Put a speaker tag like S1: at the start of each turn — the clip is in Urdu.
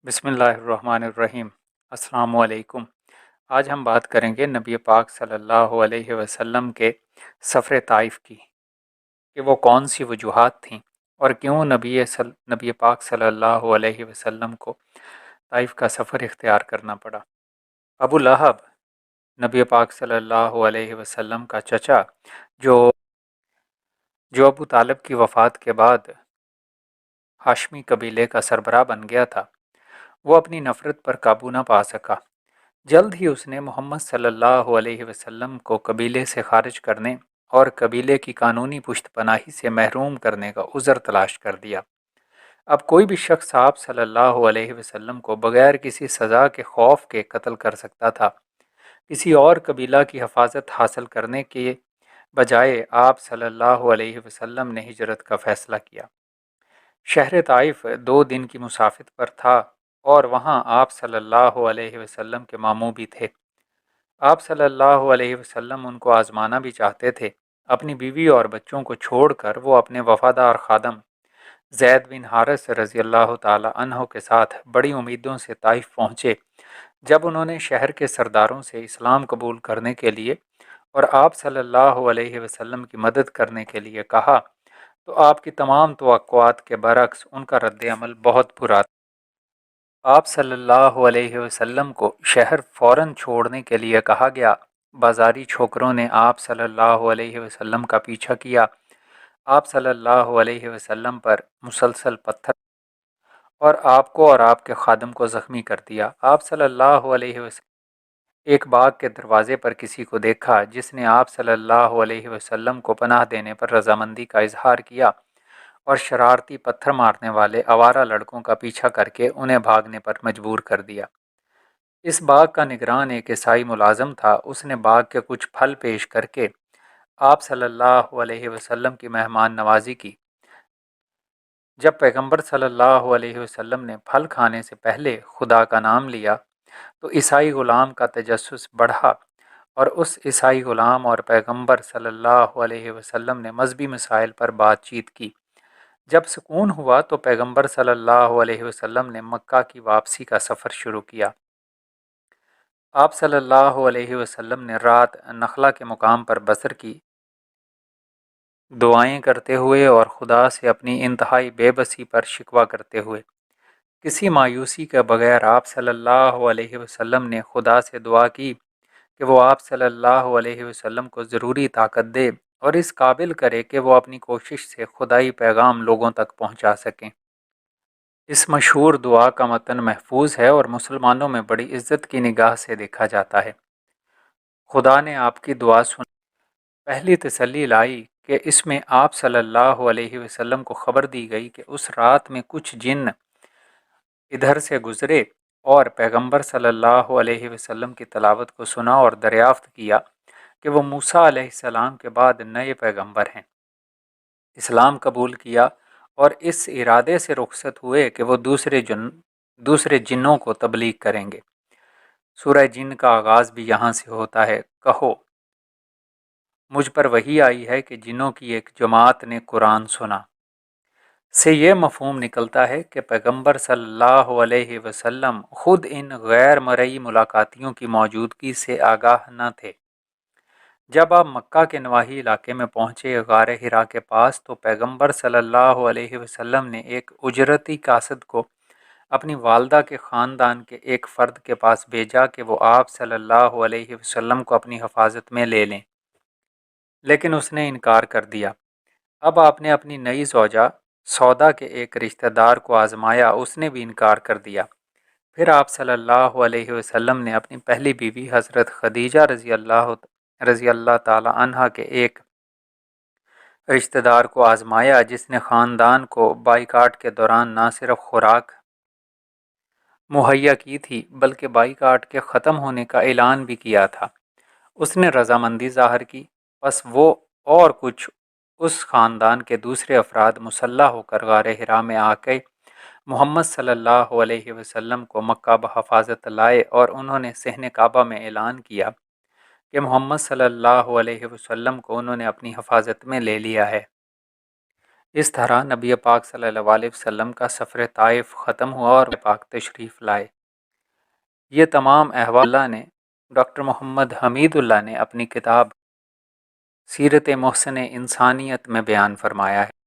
S1: بسم اللہ الرحمن الرحیم۔ السلام علیکم۔ آج ہم بات کریں گے نبی پاک صلی اللہ علیہ وسلم کے سفر طائف کی کہ وہ کون سی وجوہات تھیں اور کیوں نبی پاک صلی اللہ علیہ وسلم کو طائف کا سفر اختیار کرنا پڑا۔ ابو لہب، نبی پاک صلی اللہ علیہ وسلم کا چچا، جو جو ابو طالب کی وفات کے بعد ہاشمی قبیلے کا سربراہ بن گیا تھا، وہ اپنی نفرت پر قابو نہ پا سکا۔ جلد ہی اس نے محمد صلی اللہ علیہ وسلم کو قبیلے سے خارج کرنے اور قبیلے کی قانونی پشت پناہی سے محروم کرنے کا عذر تلاش کر دیا۔ اب کوئی بھی شخص آپ صلی اللہ علیہ وسلم کو بغیر کسی سزا کے خوف کے قتل کر سکتا تھا۔ کسی اور قبیلہ کی حفاظت حاصل کرنے کے بجائے آپ صلی اللہ علیہ وسلم نے ہجرت کا فیصلہ کیا۔ شہر طائف 2 دن کی مسافت پر تھا اور وہاں آپ صلی اللہ علیہ وسلم کے ماموں بھی تھے۔ آپ صلی اللہ علیہ وسلم ان کو آزمانا بھی چاہتے تھے۔ اپنی بیوی اور بچوں کو چھوڑ کر وہ اپنے وفادار خادم زید بن حارث رضی اللہ تعالی عنہ کے ساتھ بڑی امیدوں سے طائف پہنچے۔ جب انہوں نے شہر کے سرداروں سے اسلام قبول کرنے کے لیے اور آپ صلی اللہ علیہ وسلم کی مدد کرنے کے لیے کہا تو آپ کی تمام توقعات کے برعکس ان کا رد عمل بہت برا تھا۔ آپ صلی اللہ علیہ وسلم کو شہر فوراً چھوڑنے کے لیے کہا گیا۔ بازاری چھوکروں نے آپ صلی اللہ علیہ وسلم کا پیچھا کیا، آپ صلی اللہ علیہ وسلم پر مسلسل پتھر اور آپ کو اور آپ کے خادم کو زخمی کر دیا۔ آپ صلی اللہ علیہ وسلم ایک باغ کے دروازے پر کسی کو دیکھا جس نے آپ صلی اللہ علیہ وسلم کو پناہ دینے پر رضامندی کا اظہار کیا اور شرارتی پتھر مارنے والے آوارہ لڑکوں کا پیچھا کر کے انہیں بھاگنے پر مجبور کر دیا۔ اس باغ کا نگران ایک عیسائی ملازم تھا۔ اس نے باغ کے کچھ پھل پیش کر کے آپ صلی اللہ علیہ وسلم کی مہمان نوازی کی۔ جب پیغمبر صلی اللہ علیہ وسلم نے پھل کھانے سے پہلے خدا کا نام لیا تو عیسائی غلام کا تجسس بڑھا اور اس عیسائی غلام اور پیغمبر صلی اللہ علیہ وسلم نے مذہبی مسائل پر بات چیت کی۔ جب سکون ہوا تو پیغمبر صلی اللہ علیہ وسلم نے مکہ کی واپسی کا سفر شروع کیا۔ آپ صلی اللہ علیہ وسلم نے رات نخلا کے مقام پر بسر کی، دعائیں کرتے ہوئے اور خدا سے اپنی انتہائی بے بسی پر شکوہ کرتے ہوئے۔ کسی مایوسی کے بغیر آپ صلی اللہ علیہ وسلم نے خدا سے دعا کی کہ وہ آپ صلی اللہ علیہ وسلم کو ضروری طاقت دے اور اس قابل کرے کہ وہ اپنی کوشش سے خدائی پیغام لوگوں تک پہنچا سکیں۔ اس مشہور دعا کا متن محفوظ ہے اور مسلمانوں میں بڑی عزت کی نگاہ سے دیکھا جاتا ہے۔ خدا نے آپ کی دعا سنی۔ پہلی تسلی لائی کہ اس میں آپ صلی اللہ علیہ وسلم کو خبر دی گئی کہ اس رات میں کچھ جن ادھر سے گزرے اور پیغمبر صلی اللہ علیہ وسلم کی تلاوت کو سنا اور دریافت کیا کہ وہ موسیٰ علیہ السلام کے بعد نئے پیغمبر ہیں۔ اسلام قبول کیا اور اس ارادے سے رخصت ہوئے کہ وہ دوسرے جنوں کو تبلیغ کریں گے۔ سورہ جن کا آغاز بھی یہاں سے ہوتا ہے، کہو مجھ پر وحی آئی ہے کہ جنوں کی ایک جماعت نے قرآن سنا۔ سے یہ مفہوم نکلتا ہے کہ پیغمبر صلی اللہ علیہ وسلم خود ان غیر مرئی ملاقاتیوں کی موجودگی سے آگاہ نہ تھے۔ جب آپ مکہ کے نواحی علاقے میں پہنچے غار حرا کے پاس تو پیغمبر صلی اللہ علیہ وسلم نے ایک اجرتی قاصد کو اپنی والدہ کے خاندان کے ایک فرد کے پاس بھیجا کہ وہ آپ صلی اللہ علیہ وسلم کو اپنی حفاظت میں لے لیں، لیکن اس نے انکار کر دیا۔ اب آپ نے اپنی نئی زوجہ سودا کے ایک رشتہ دار کو آزمایا، اس نے بھی انکار کر دیا۔ پھر آپ صلی اللہ علیہ وسلم نے اپنی پہلی بیوی حضرت خدیجہ رضی اللہ تعالی عنہ کے ایک رشتہ دار کو آزمایا جس نے خاندان کو بائیکاٹ کے دوران نہ صرف خوراک مہیا کی تھی بلکہ بائیکاٹ کے ختم ہونے کا اعلان بھی کیا تھا۔ اس نے رضامندی ظاہر کی، پس وہ اور کچھ اس خاندان کے دوسرے افراد مسلح ہو کر غار حرا میں آ کے محمد صلی اللہ علیہ وسلم کو مکہ بحفاظت لائے اور انہوں نے صحن کعبہ میں اعلان کیا کہ محمد صلی اللہ علیہ وسلم کو انہوں نے اپنی حفاظت میں لے لیا ہے۔ اس طرح نبی پاک صلی اللہ علیہ وسلم کا سفر طائف ختم ہوا اور پاک تشریف لائے۔ یہ تمام احوال اللہ نے ڈاکٹر محمد حمید اللہ نے اپنی کتاب سیرت محسن انسانیت میں بیان فرمایا ہے۔